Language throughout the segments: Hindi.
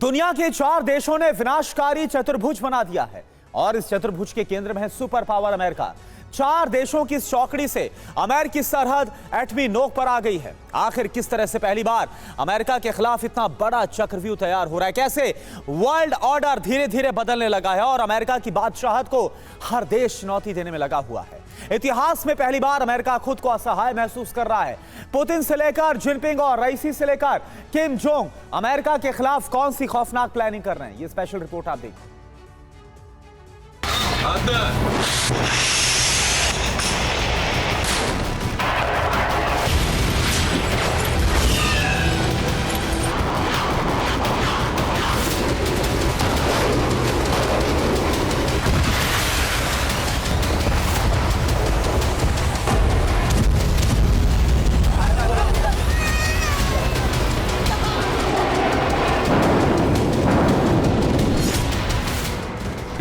दुनिया के 4 देशों ने विनाशकारी चतुर्भुज बना दिया है और इस चतुर्भुज के केंद्र में है सुपर पावर अमेरिका। 4 देशों की इस चौकड़ी से अमेरिकी सरहद एटमी नोक पर आ गई है। आखिर किस तरह से पहली बार अमेरिका के खिलाफ इतना बड़ा चक्रव्यूह तैयार हो रहा है, कैसे वर्ल्ड ऑर्डर धीरे धीरे बदलने लगा है और अमेरिका की बादशाहत को हर देश चुनौती देने में लगा हुआ है। इतिहास में पहली बार अमेरिका खुद को असहाय महसूस कर रहा है। पुतिन से लेकर जिनपिंग और रईसी से लेकर किम जोंग अमेरिका के खिलाफ कौन सी खौफनाक प्लानिंग कर रहे हैं, ये स्पेशल रिपोर्ट आप देखिए।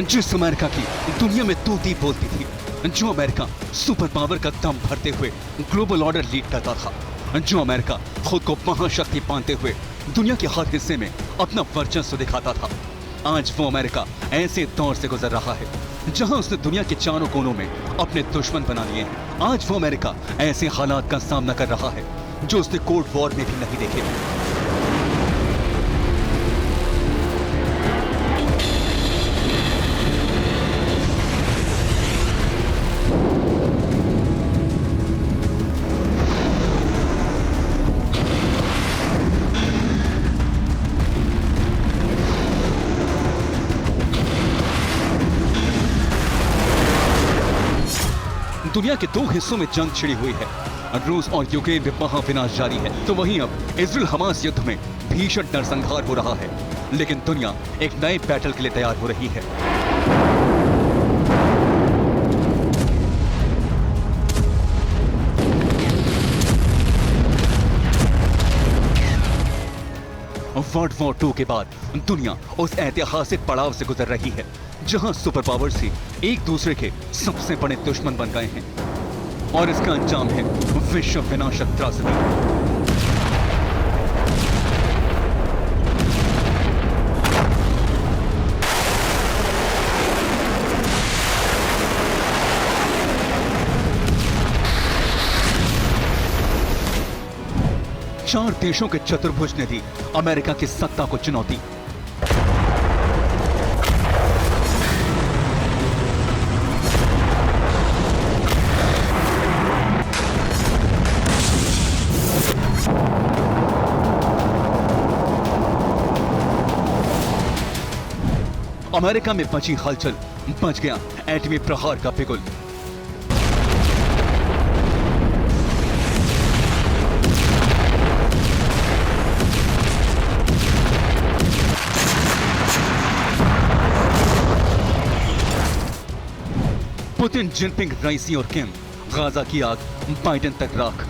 जिस अमेरिका की दुनिया में तूती बोलती थी, जो अमेरिका सुपर पावर का दम भरते हुए ग्लोबल ऑर्डर लीड करता था, जो अमेरिका खुद को महाशक्ति मानते हुए दुनिया के हर हिस्से में अपना वर्चस्व दिखाता था, आज वो अमेरिका ऐसे दौर से गुजर रहा है जहां उसने दुनिया के चारों कोनों में अपने दुश्मन बना लिए हैं। आज वो अमेरिका ऐसे हालात का सामना कर रहा है जो उसने कोल्ड वॉर में भी नहीं देखे। दुनिया के 2 हिस्सों में जंग छिड़ी हुई है। रूस और यूक्रेन में महाविनाश जारी है, तो वहीं अब इजराइल हमास युद्ध में भीषण नरसंहार हो रहा है। लेकिन दुनिया एक नए बैटल के लिए तैयार हो रही है। वर्ल्ड वॉर 2 के बाद दुनिया उस ऐतिहासिक पड़ाव से गुजर रही है जहां सुपर पावर्स ही एक दूसरे के सबसे बड़े दुश्मन बन गए हैं और इसका अंजाम है विश्व विनाशक त्रासदी। चार देशों के चतुर्भुज ने दी अमेरिका की सत्ता को चुनौती। अमेरिका में बची हलचल, बच गया एटमी प्रहार का बिगुल। पुतिन, जिनपिंग, रईसी और किम, गाजा की आग, बाइडेन तक राख।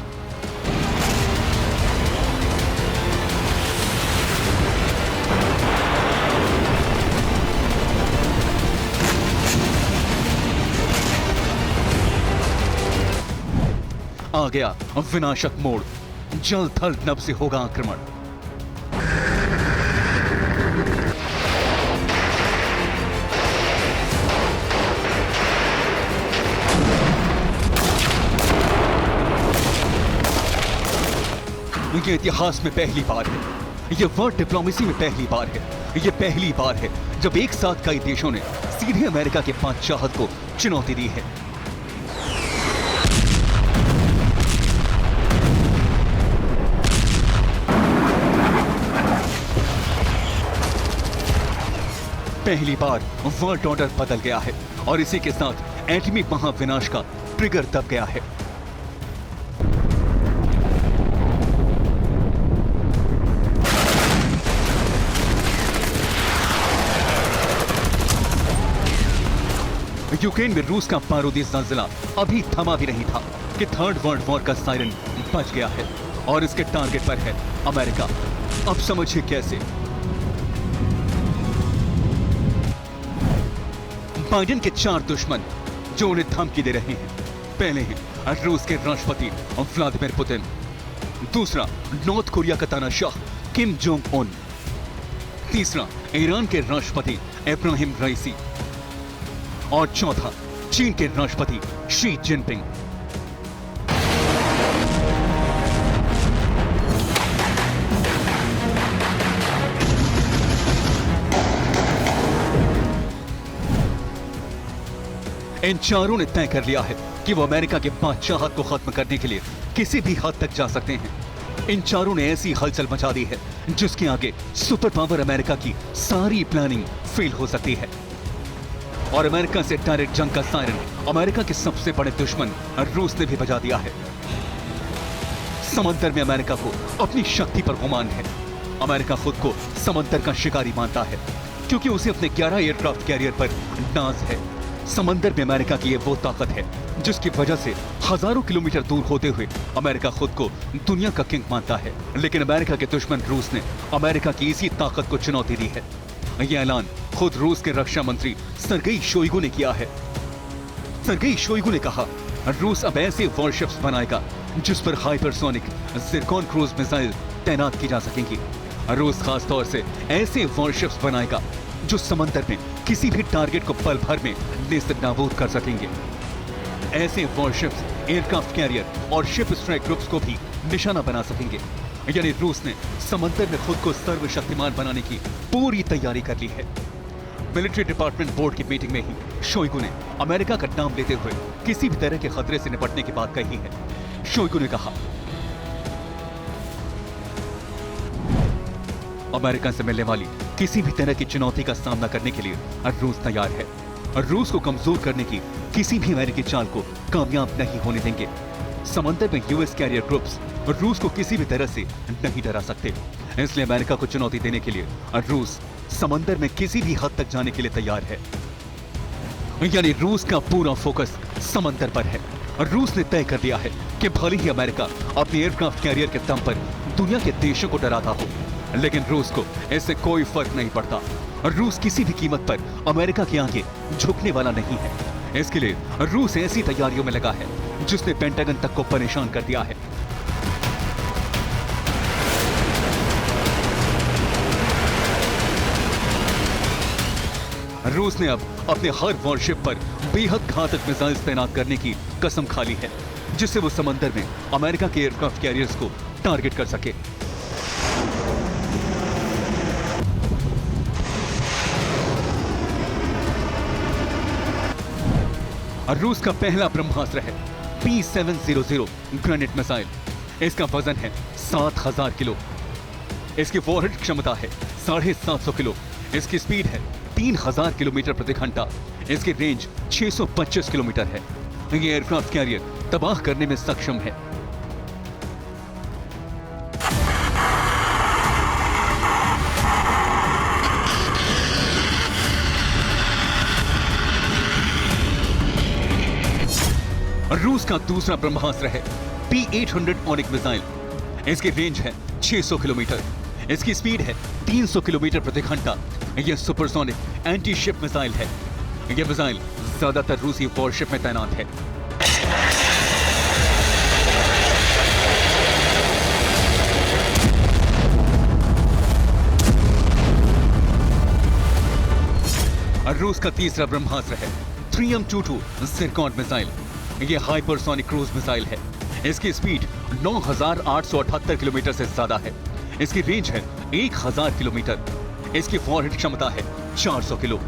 आ गया विनाशक मोड़, जल थल नभ से होगा आक्रमण। ये इतिहास में पहली बार है, ये वर्ल्ड डिप्लोमेसी में पहली बार है, ये पहली बार है जब एक साथ कई देशों ने सीधे अमेरिका के बादशाहत को चुनौती दी है। पहली बार वर्ल्ड ऑर्डर बदल गया है और इसी के साथ एटमी महाविनाश का ट्रिगर दब गया है। यूक्रेन में रूस का बारूदी ज़लज़ला अभी थमा भी नहीं था कि थर्ड वर्ल्ड वॉर का सायरन बज गया है और इसके टारगेट पर है अमेरिका। अब समझिए कैसे। बाइडेन के 4 दुश्मन जो उन्हें धमकी दे रहे हैं। पहले हैं रूस के राष्ट्रपति व्लादिमीर पुतिन, दूसरा नॉर्थ कोरिया का तानाशाह किम जोंग उन, तीसरा ईरान के राष्ट्रपति इब्राहिम रईसी और चौथा चीन के राष्ट्रपति शी जिनपिंग। इन चारों ने तय कर लिया है कि वो अमेरिका के बादशाहत को खत्म करने के लिए किसी भी हद तक जा सकते हैं। इन चारों ने ऐसी हलचल मचा दी है जिसके आगे सुपर पावर अमेरिका की सारी प्लानिंग फेल हो सकती है और अमेरिका से डायरेक्ट जंग का सायरन अमेरिका के सबसे बड़े दुश्मन रूस ने भी बजा दिया है। समंदर में अमेरिका को अपनी शक्ति पर गुमान है। अमेरिका खुद को समंदर का शिकारी मानता है क्योंकि उसे अपने 11 एयरक्राफ्ट कैरियर पर नाज है। समंदर में अमेरिका की ये वो ताकत है जिसकी वजह से हजारों किलोमीटर दूर होते हुए अमेरिका खुद को दुनिया का किंग मानता है। लेकिन अमेरिका के दुश्मन रूस ने अमेरिका की इसी ताकत को चुनौती दी है। यह ऐलान खुद रूस के रक्षा मंत्री सर्गेई शोइगु ने किया है। सर्गेई शोइगु ने कहा, रूस अब ऐसे वॉरशिप्स बनाएगा जिस पर हाइपरसोनिक जिरकॉन क्रूज मिसाइल तैनात की जा सकेंगी। रूस खास तौर से ऐसे वॉरशिप्स बनाएगा जो समंदर में किसी भी टारगेट को पल भर में नेस्तनाबूद कर सकेंगे। ऐसे वॉरशिप्स एयरक्राफ्ट कैरियर और शिप स्ट्राइक ग्रुप्स को भी निशाना बना सकेंगे। यानी रूस ने समंदर में खुद को सर्वशक्तिमान बनाने की पूरी तैयारी कर ली है। मिलिट्री डिपार्टमेंट बोर्ड की मीटिंग में ही शोइगु ने अमेरिका का नाम लेते हुए किसी भी तरह के खतरे से निपटने की बात कही है। शोइगु ने कहा, अमेरिका से मिलने वाली किसी भी तरह की चुनौती का सामना करने के लिए रूस तैयार है और रूस को कमजोर करने की किसी भी अमेरिकी चाल को कामयाब नहीं होने देंगे। समंदर में यूएस कैरियर ग्रुप्स रूस को किसी भी तरह से नहीं डरा सकते। इसलिए अमेरिका को चुनौती देने के लिए रूस समंदर में किसी भी हद तक जाने के लिए तैयार है। यानी रूस का पूरा फोकस समंदर पर है। रूस ने तय कर लिया है कि भले ही अमेरिका अपने एयरक्राफ्ट कैरियर के दम पर दुनिया के देशों को डराता हो, लेकिन रूस को इससे कोई फर्क नहीं पड़ता। रूस किसी भी कीमत पर अमेरिका के आगे झुकने वाला नहीं है। इसके लिए रूस ऐसी तैयारियों में लगा है जिसने पेंटागन तक को परेशान कर दिया है। रूस ने अब अपने हर वॉरशिप पर बेहद घातक मिसाइल्स तैनात करने की कसम खा ली है जिससे वो समंदर में अमेरिका के एयरक्राफ्ट कैरियर्स को टारगेट कर सके। रूस का पहला ब्रह्मास्त्र है P700 ग्रेनेड मिसाइल। इसका वजन है 7000 किलो। इसकी वॉरहेड क्षमता है 750 किलो। इसकी स्पीड है 3000 किलोमीटर प्रति घंटा। इसकी रेंज 625 किलोमीटर है। ये एयरक्राफ्ट कैरियर तबाह करने में सक्षम है। रूस का दूसरा ब्रह्मास्त्र है P800 ऑनिक मिसाइल। इसकी रेंज है 600 किलोमीटर। इसकी स्पीड है 300 किलोमीटर प्रति घंटा। यह सुपरसोनिक एंटी शिप मिसाइल है। यह मिसाइल ज्यादातर रूसी वॉरशिप में तैनात है। रूस का तीसरा ब्रह्मास्त्र है 3M22 जिरकॉन मिसाइल। यह हाइपरसोनिक क्रूज मिसाइल है। इसकी स्पीड 9878 किलोमीटर से ज्यादा है। इसकी रेंज है 1000 किलोमीटर। इसकी वॉरहेड क्षमता है 400 किलो।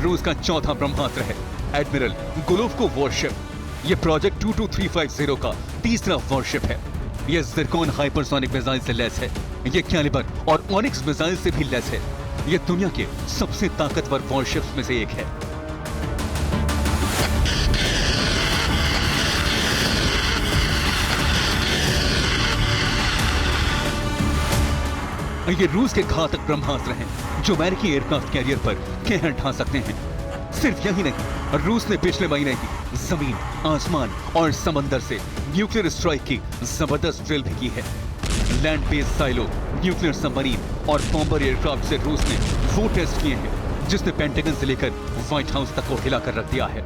रूस का चौथा ब्रह्मास्त्र है एडमिरल गोलोवको वॉरशिप। यह प्रोजेक्ट 22350 का तीसरा वॉरशिप है। यह जिरकॉन हाइपरसोनिक मिसाइल से लैस है। यह कैलिबर और ऑनिक्स मिसाइल से भी लैस है। यह दुनिया के सबसे ताकतवर वॉरशिप्स में से एक है। ये रूस के घातक ब्रह्मास्त्र हैं जो अमेरिकी एयरक्राफ्ट कैरियर पर कहर ढा सकते हैं। सिर्फ यही नहीं, रूस ने पिछले महीने ही जमीन, आसमान और समंदर से न्यूक्लियर स्ट्राइक की जबरदस्त ड्रिल भी की है। Land based silo, nuclear submarine और बॉम्बर एयरक्राफ्ट से रूस ने वो टेस्ट किए हैं जिसने पेंटागन से लेकर व्हाइट हाउस तक को हिलाकर रख दिया है।